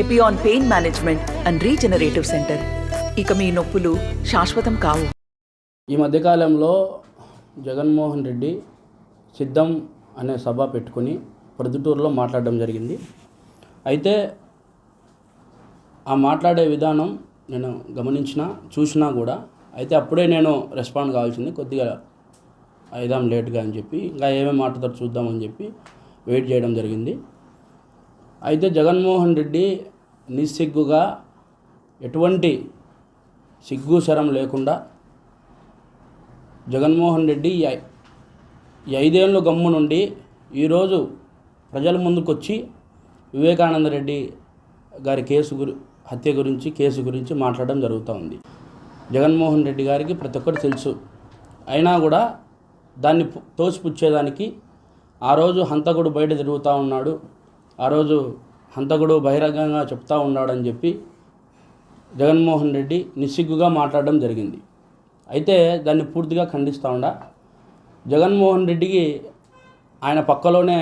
Epione pain management and regenerative centre. ఇక మీ నొప్పులు శాశ్వతం కావు. ఈ మధ్యకాలంలో జగన్మోహన్ రెడ్డి సిద్ధం అనే సభ పెట్టుకుని ప్రొద్దుటూరులో మాట్లాడడం జరిగింది. అయితే ఆ మాట్లాడే విధానం నేను చూసినా కూడా అయితే అప్పుడే నేను రెస్పాండ్ కావాల్సింది, కొద్దిగా అయిదాం లేట్గా అని చెప్పి ఇంకా ఏమేమి మాట్లాడతారు చూద్దామని చెప్పి వెయిట్ చేయడం జరిగింది. అయితే జగన్మోహన్ రెడ్డి నిస్సిగ్గుగా, ఎటువంటి సిగ్గు శరం లేకుండా జగన్మోహన్ రెడ్డి ఈ 5 ఏళ్ళు గమ్ము నుండి ఈరోజు ప్రజల ముందుకొచ్చి వివేకానంద రెడ్డి గారి హత్య గురించి కేసు గురించి మాట్లాడడం జరుగుతూ ఉంది. జగన్మోహన్ రెడ్డి గారికి ప్రతి ఒక్కటి తెలుసు. అయినా కూడా దాన్ని తోసిపుచ్చేదానికి ఆ రోజు హంతకుడు బయట తిరుగుతూ ఉన్నాడు, ఆ రోజు హంతకుడు బహిరంగంగా చెప్తా ఉన్నాడని చెప్పి జగన్మోహన్ రెడ్డి నిస్సిగ్గుగా మాట్లాడడం జరిగింది. అయితే దాన్ని పూర్తిగా ఖండిస్తూ ఉండా. జగన్మోహన్ రెడ్డికి ఆయన పక్కలోనే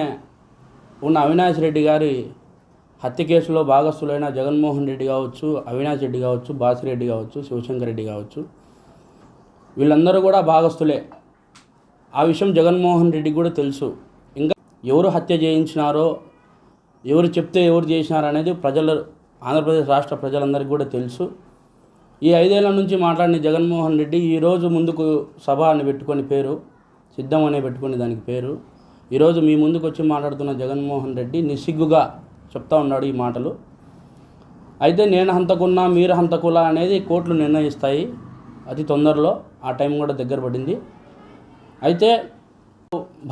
ఉన్న అవినాష్ రెడ్డి గారి హత్య కేసులో భాగస్థులైన జగన్మోహన్ రెడ్డి కావచ్చు, అవినాష్ రెడ్డి కావచ్చు, బాసిరెడ్డి కావచ్చు, శివశంకర్ రెడ్డి కావచ్చు, వీళ్ళందరూ కూడా భాగస్థులే. ఆ విషయం జగన్మోహన్ రెడ్డికి కూడా తెలుసు. ఇంకా ఎవరు హత్య చేయించినారో, ఎవరు చెప్తే ఎవరు చేసినారు అనేది ఆంధ్రప్రదేశ్ రాష్ట్ర ప్రజలందరికీ కూడా తెలుసు. ఈ 5 ఏళ్ల నుంచి మాట్లాడిన జగన్మోహన్ రెడ్డి ఈరోజు ముందుకు సభ అని పెట్టుకొని పేరు, సిద్ధం అనే పెట్టుకుని దానికి పేరు, ఈరోజు మీ ముందుకు వచ్చి మాట్లాడుతున్న జగన్మోహన్ రెడ్డి నిస్సిగ్గుగా చెప్తా ఉన్నాడు ఈ మాటలు. అయితే నేను హంతకున్నా మీరు హంతకులా అనేది కోర్టులు నిర్ణయిస్తాయి అతి తొందరలో. ఆ టైం కూడా దగ్గర పడింది. అయితే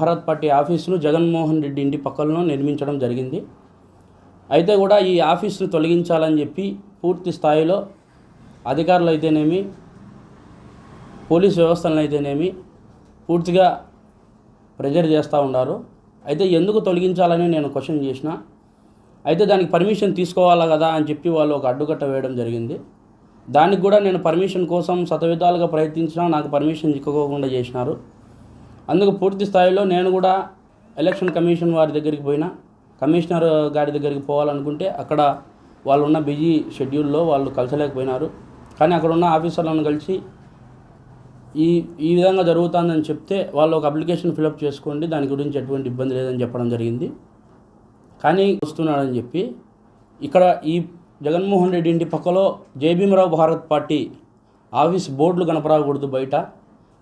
భారత్ పార్టీ ఆఫీసును జగన్మోహన్ రెడ్డి ఇంటి పక్కన నిర్మించడం జరిగింది. అయితే కూడా ఈ ఆఫీసును తొలగించాలని చెప్పి పూర్తి స్థాయిలో అధికారులు అయితేనేమి, పోలీస్ వ్యవస్థలను అయితేనేమి పూర్తిగా ప్రెజర్ చేస్తూ ఉన్నారు. అయితే ఎందుకు తొలగించాలని నేను క్వశ్చన్ చేసిన. అయితే దానికి పర్మిషన్ తీసుకోవాలా కదా అని చెప్పి వాళ్ళు ఒక అడ్డుకట్ట వేయడం జరిగింది. దానికి కూడా నేను పర్మిషన్ కోసం శతవిధాలుగా ప్రయత్నించినా నాకు పర్మిషన్ చిక్కుకోకుండా చేసినారు. అందుకు పూర్తి స్థాయిలో నేను కూడా ఎలక్షన్ కమిషన్ వారి దగ్గరికి పోయినా, కమిషనర్ గారి దగ్గరికి పోవాలనుకుంటే అక్కడ వాళ్ళు ఉన్న బిజీ షెడ్యూల్లో వాళ్ళు కలిసలేకపోయినారు. కానీ అక్కడ ఉన్న ఆఫీసర్లను కలిసి ఈ విధంగా జరుగుతుందని చెప్తే వాళ్ళు ఒక అప్లికేషన్ ఫిలప్ చేసుకోండి, దాని గురించి ఎటువంటి ఇబ్బంది లేదని చెప్పడం జరిగింది. కానీ వస్తున్నాడని చెప్పి ఇక్కడ ఈ జగన్మోహన్ రెడ్డి ఇంటి పక్కలో జేబీఎం భారత్ పార్టీ ఆఫీస్ బోర్డులు కనపరాకూడదు, బయట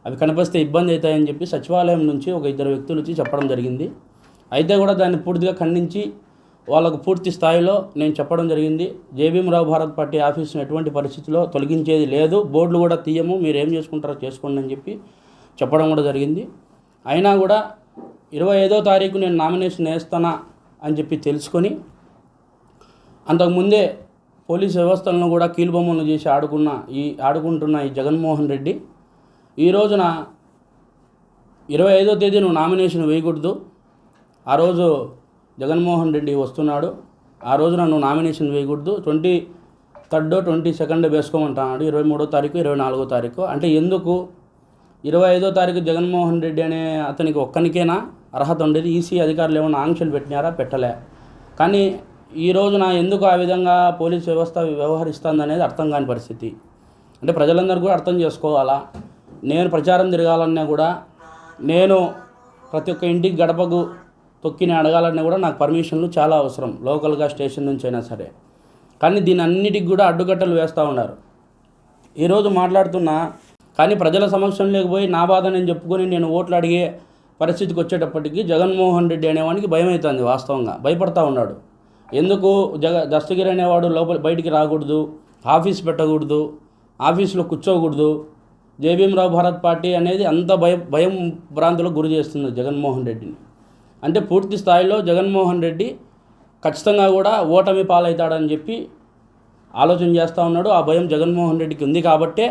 అవి కనిపిస్తే ఇబ్బంది అవుతాయని చెప్పి సచివాలయం నుంచి ఒక 2 వ్యక్తులు వచ్చి చెప్పడం జరిగింది. అయితే కూడా దాన్ని పూర్తిగా ఖండించి వాళ్ళకు పూర్తి స్థాయిలో నేను చెప్పడం జరిగింది. జేబీఎం భారత్ పార్టీ ఆఫీసును ఎటువంటి పరిస్థితిలో తొలగించేది లేదు, బోర్డులు కూడా తీయము, మీరు ఏం చేసుకుంటారో చేసుకోండి అని చెప్పి చెప్పడం కూడా జరిగింది. అయినా కూడా 25వ తారీఖు నేను నామినేషన్ వేస్తానా అని చెప్పి తెలుసుకొని అంతకుముందే పోలీస్ వ్యవస్థలను కూడా కీలుబొమ్మలు చేసి ఆడుకుంటున్న ఈ జగన్మోహన్ రెడ్డి ఈ రోజున 25వ తేదీ నువ్వు నామినేషన్ వేయకూడదు, ఆ రోజు జగన్మోహన్ రెడ్డి వస్తున్నాడు, ఆ రోజున నువ్వు నామినేషన్ వేయకూడదు, 23rd 22nd వేసుకోమంటున్నాడు, 23వ తారీఖు 24వ తారీఖు. అంటే ఎందుకు 25వ తారీఖు జగన్మోహన్ రెడ్డి అనే అతనికి ఒక్కనికేనా అర్హత ఉండేది? ఈసీ అధికారులు ఏమైనా ఆంక్షలు పెట్టినారా? పెట్టలే. కానీ ఈ రోజున ఎందుకు ఆ విధంగా పోలీస్ వ్యవస్థ వ్యవహరిస్తుంది అనేది అర్థం కాని పరిస్థితి. అంటే ప్రజలందరూ కూడా అర్థం చేసుకోవాలా. నేను ప్రచారం తిరగాలన్నా కూడా, నేను ప్రతి ఒక్క ఇంటికి గడపకు తొక్కిని అడగాలన్నా కూడా నాకు పర్మిషన్లు చాలా అవసరం, లోకల్గా స్టేషన్ నుంచి అయినా సరే. కానీ దీని అన్నిటికి కూడా అడ్డుకట్టలు వేస్తూ ఉన్నారు. ఈరోజు మాట్లాడుతున్నా కానీ ప్రజల సమక్షం లేకపోయి నా బాధ నేను చెప్పుకొని నేను ఓట్లు అడిగే పరిస్థితికి వచ్చేటప్పటికి జగన్మోహన్ రెడ్డి అనేవానికి భయం అవుతుంది. వాస్తవంగా భయపడతా ఉన్నాడు. ఎందుకు దస్తగిరి అనేవాడు బయటికి రాకూడదు, ఆఫీస్ పెట్టకూడదు, ఆఫీసులో కూర్చోకూడదు, జేబీఎం భారత్ పార్టీ అనేది అంత భయం భ్రాంతులకు గురి చేస్తుంది జగన్మోహన్ రెడ్డిని. అంటే పూర్తి స్థాయిలో జగన్మోహన్ రెడ్డి ఖచ్చితంగా కూడా ఓటమి పాలవుతాడని చెప్పి ఆలోచన చేస్తూ ఉన్నాడు. ఆ భయం జగన్మోహన్ రెడ్డికి ఉంది కాబట్టే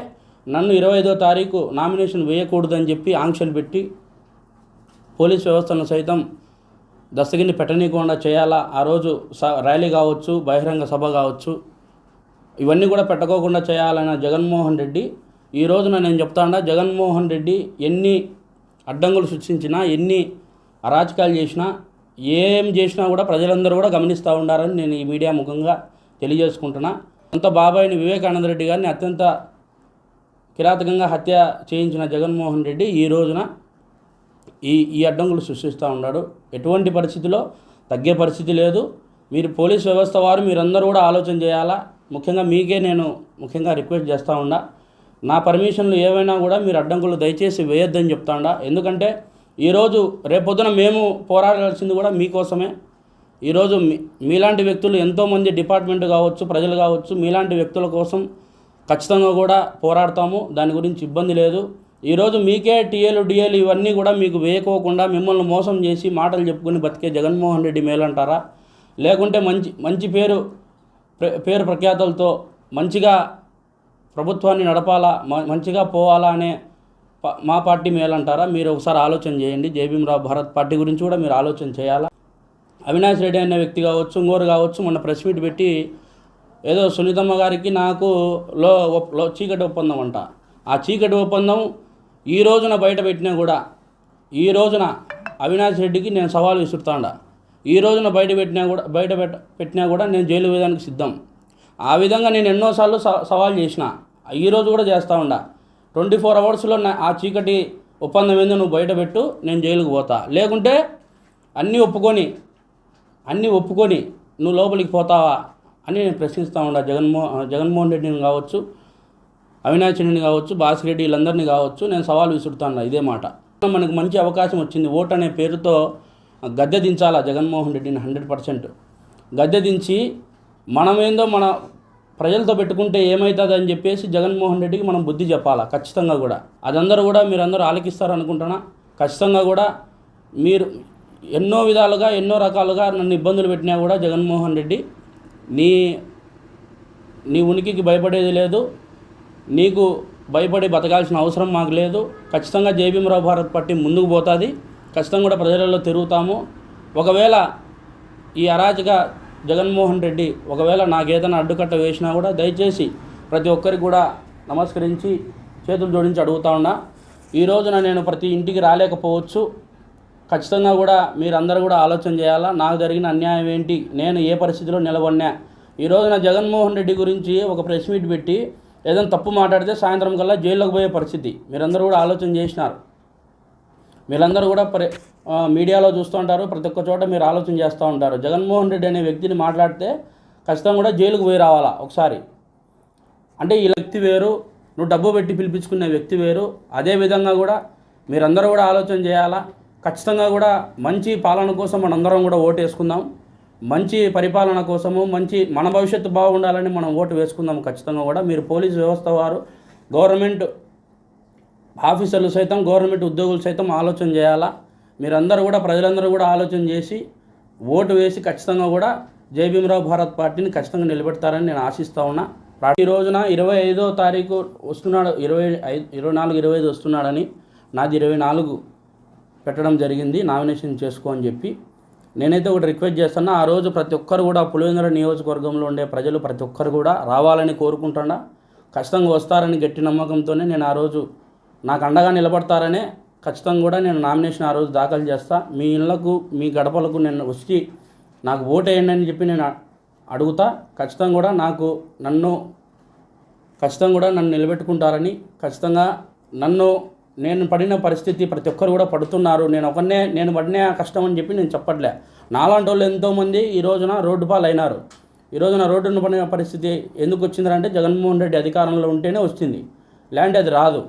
నన్ను 25వ తారీఖు నామినేషన్ వేయకూడదని చెప్పి ఆంక్షలు పెట్టి పోలీస్ వ్యవస్థను సైతం దస్తగిరిని పెట్టనీయకుండా చేయాలా. ఆ రోజు ర్యాలీ కావచ్చు, బహిరంగ సభ కావచ్చు, ఇవన్నీ కూడా పెట్టుకోకుండా చేయాలన్న జగన్మోహన్ రెడ్డి ఈ రోజున నేను చెప్తాను, జగన్మోహన్ రెడ్డి ఎన్ని అడ్డంకులు సృష్టించినా, ఎన్ని అరాచకాలు చేసినా, ఏం చేసినా కూడా ప్రజలందరూ కూడా గమనిస్తూ ఉండాలని నేను ఈ మీడియా ముఖంగా తెలియజేసుకుంటున్నా. సొంత బాబాయిని వివేకానంద రెడ్డి గారిని అత్యంత కిరాతకంగా హత్య చేయించిన జగన్మోహన్ రెడ్డి ఈ రోజున ఈ అడ్డంకులు సృష్టిస్తూ ఉన్నాడు. ఎటువంటి పరిస్థితిలో తగ్గే పరిస్థితి లేదు. మీరు పోలీస్ వ్యవస్థ వారు మీరందరూ కూడా ఆలోచన చేయాలా. ముఖ్యంగా మీకే నేను ముఖ్యంగా రిక్వెస్ట్ చేస్తూ ఉండా, నా పర్మిషన్లు ఏవైనా కూడా మీరు అడ్డంకులు దయచేసి వేయొద్దని చెప్తా ఉండా. ఎందుకంటే ఈరోజు రేపొద్దున మేము పోరాడాల్సింది కూడా మీకోసమే. ఈరోజు మీలాంటి వ్యక్తులు ఎంతోమంది డిపార్ట్మెంట్ కావచ్చు, ప్రజలు కావచ్చు, మీలాంటి వ్యక్తుల కోసం ఖచ్చితంగా కూడా పోరాడతాము. దాని గురించి ఇబ్బంది లేదు. ఈరోజు మీకే టీఏలు డిఏలు ఇవన్నీ కూడా మీకు వేయకోకుండా మిమ్మల్ని మోసం చేసి మాటలు చెప్పుకుని బతికే జగన్మోహన్ రెడ్డి మేలంటారా, లేకుంటే మంచి పేరు ప్రఖ్యాతలతో మంచిగా ప్రభుత్వాన్ని నడపాలా, మంచిగా పోవాలా అనే మా పార్టీ మేలంటారా? మీరు ఒకసారి ఆలోచన చేయండి. జై భీమ్రావ్ భారత్ పార్టీ గురించి కూడా మీరు ఆలోచన చేయాలా. అవినాష్ రెడ్డి అనే వ్యక్తి కావచ్చు, ఇంకోరు కావచ్చు, మొన్న ప్రెస్ మీట్ పెట్టి ఏదో సునీతమ్మ గారికి నాకు చీకటి ఒప్పందం అంట. ఆ చీకటి ఒప్పందం ఈ రోజున బయట పెట్టినా కూడా, ఈ రోజున అవినాష్ రెడ్డికి నేను సవాల్ విసురుతాండా. ఈ రోజున పెట్టినా కూడా నేను జైలు వేయడానికి సిద్ధం. ఆ విధంగా నేను ఎన్నోసార్లు సవాల్ చేసిన, ఈరోజు కూడా చేస్తూ ఉండా. 24 అవర్స్లో ఆ చీకటి ఒప్పందం ఏందో నువ్వు బయటపెట్టు, నేను జైలుకు పోతా. లేకుంటే అన్నీ ఒప్పుకొని నువ్వు లోపలికి పోతావా అని నేను ప్రశ్నిస్తూ ఉండా. జగన్మోహన్ రెడ్డిని కావచ్చు, అవినాష్ రెడ్డిని కావచ్చు, భాస్కర్ వీళ్ళందరినీ కావచ్చు నేను సవాల్ విసురుతాను. ఇదే మాట. మనకు మంచి అవకాశం వచ్చింది. ఓటు అనే పేరుతో గద్దె దించాలా జగన్మోహన్ రెడ్డిని 100%. గద్దె దించి మనమేందో మన ప్రజలతో పెట్టుకుంటే ఏమవుతుంది అని చెప్పేసి జగన్మోహన్ రెడ్డికి మనం బుద్ధి చెప్పాలా ఖచ్చితంగా కూడా. అదందరూ కూడా మీరందరూ ఆలకిస్తారనుకుంటున్నా. ఖచ్చితంగా కూడా మీరు ఎన్నో విధాలుగా ఎన్నో రకాలుగా నన్ను ఇబ్బందులు పెట్టినా కూడా జగన్మోహన్ రెడ్డి నీ ఉనికికి భయపడేది లేదు. నీకు భయపడి బతకాల్సిన అవసరం మాకు లేదు. ఖచ్చితంగా జై భీమ్రావ్ భారత్ పార్టీ ముందుకు పోతుంది. ఖచ్చితంగా కూడా ప్రజలలో తిరుగుతాము. ఒకవేళ ఈ అరాచక జగన్మోహన్ రెడ్డి ఒకవేళ నాకేదైనా అడ్డుకట్ట వేసినా కూడా దయచేసి ప్రతి ఒక్కరికి కూడా నమస్కరించి చేతులు జోడించి అడుగుతా ఉన్నా. ఈ రోజున నేను ప్రతి ఇంటికి రాలేకపోవచ్చు. ఖచ్చితంగా కూడా మీరందరూ కూడా ఆలోచన చేయాలా. నాకు జరిగిన అన్యాయం ఏంటి, నేను ఏ పరిస్థితిలో నిలబడినా. ఈ రోజున జగన్మోహన్ రెడ్డి గురించి ఒక ప్రెస్ మీట్ పెట్టి ఏదైనా తప్పు మాట్లాడితే సాయంత్రం కల్లా జైల్లోకి పోయే పరిస్థితి మీరందరూ కూడా ఆలోచన చేసినారు. మీరందరూ కూడా మీడియాలో చూస్తూ ఉంటారు, ప్రతి ఒక్క చోట మీరు ఆలోచన చేస్తూ ఉంటారు. జగన్మోహన్ రెడ్డి అనే వ్యక్తిని మాట్లాడితే ఖచ్చితంగా కూడా జైలుకు పోయి రావాలా ఒకసారి. అంటే ఈ వ్యక్తి వేరు, నువ్వు డబ్బు పెట్టి పిలిపించుకునే వ్యక్తి వేరు. అదేవిధంగా కూడా మీరందరూ కూడా ఆలోచన చేయాలా. ఖచ్చితంగా కూడా మంచి పాలన కోసం మనందరం కూడా ఓటు వేసుకుందాం. మంచి పరిపాలన కోసము మన భవిష్యత్తు బాగుండాలని మనం ఓటు వేసుకుందాం. ఖచ్చితంగా కూడా మీరు పోలీసు వ్యవస్థ వారు, గవర్నమెంట్ ఆఫీసర్లు సైతం, గవర్నమెంట్ ఉద్యోగులు సైతం ఆలోచన చేయాలా. మీరందరూ కూడా ప్రజలందరూ కూడా ఆలోచన చేసి ఓటు వేసి ఖచ్చితంగా కూడా జై భీమ్రావ్ భారత్ పార్టీని ఖచ్చితంగా నిలబెడతారని నేను ఆశిస్తూ ఉన్నా. ఈ రోజున 25వ తారీఖు వస్తున్నాడు, 24, 25 వస్తున్నాడని నాది 24 పెట్టడం జరిగింది నామినేషన్ చేసుకో అని చెప్పి. నేనైతే ఒకటి రిక్వెస్ట్ చేస్తున్నా, ఆ రోజు ప్రతి ఒక్కరు కూడా పులివెందుల నియోజకవర్గంలో ఉండే ప్రజలు ప్రతి ఒక్కరు కూడా రావాలని కోరుకుంటున్నా. ఖచ్చితంగా వస్తారని గట్టి నమ్మకంతోనే నేను ఆ రోజు నాకు అండగా నిలబడతారనే ఖచ్చితంగా కూడా నేను నామినేషన్ ఆ రోజు దాఖలు చేస్తా. మీ ఇళ్లకు, మీ గడపలకు నేను వచ్చి నాకు ఓటు వేయండి అని చెప్పి నేను అడుగుతా. ఖచ్చితంగా కూడా నన్ను నిలబెట్టుకుంటారని, ఖచ్చితంగా నేను పడిన పరిస్థితి ప్రతి ఒక్కరు కూడా పడుతున్నారు. నేను పడిన కష్టం అని చెప్పి నేను చెప్పట్లే. నాలాంటి వాళ్ళు ఎంతోమంది ఈ రోజున రోడ్డు పాలు అయినారు. ఈ రోజున రోడ్డున పడిన పరిస్థితి ఎందుకు వచ్చిందంటే జగన్మోహన్ రెడ్డి అధికారంలో ఉంటేనే వచ్చింది, లేదంటే అది రాదు.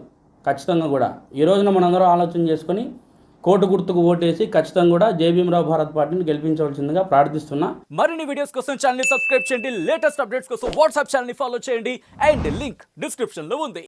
ఖచ్చితంగా కూడా ఈ రోజున మనందరం ఆలోచన చేసుకొని కోటు గుర్తుకు ఓటేసి ఖచ్చితంగా కూడా జై భీమ్రావ్ భారత్ పార్టీని గెలిపించవలసిందిగా ప్రార్థిస్తున్నా. మరిన్ని వీడియోస్ కోసం ఛానల్ ని సబ్స్క్రైబ్ చేయండి. లేటెస్ట్ అప్డేట్స్ కోసం వాట్సాప్ ఛానల్ ని ఫాలో చేయండి. అండ్ లింక్ డిస్క్రిప్షన్ లో ఉంది.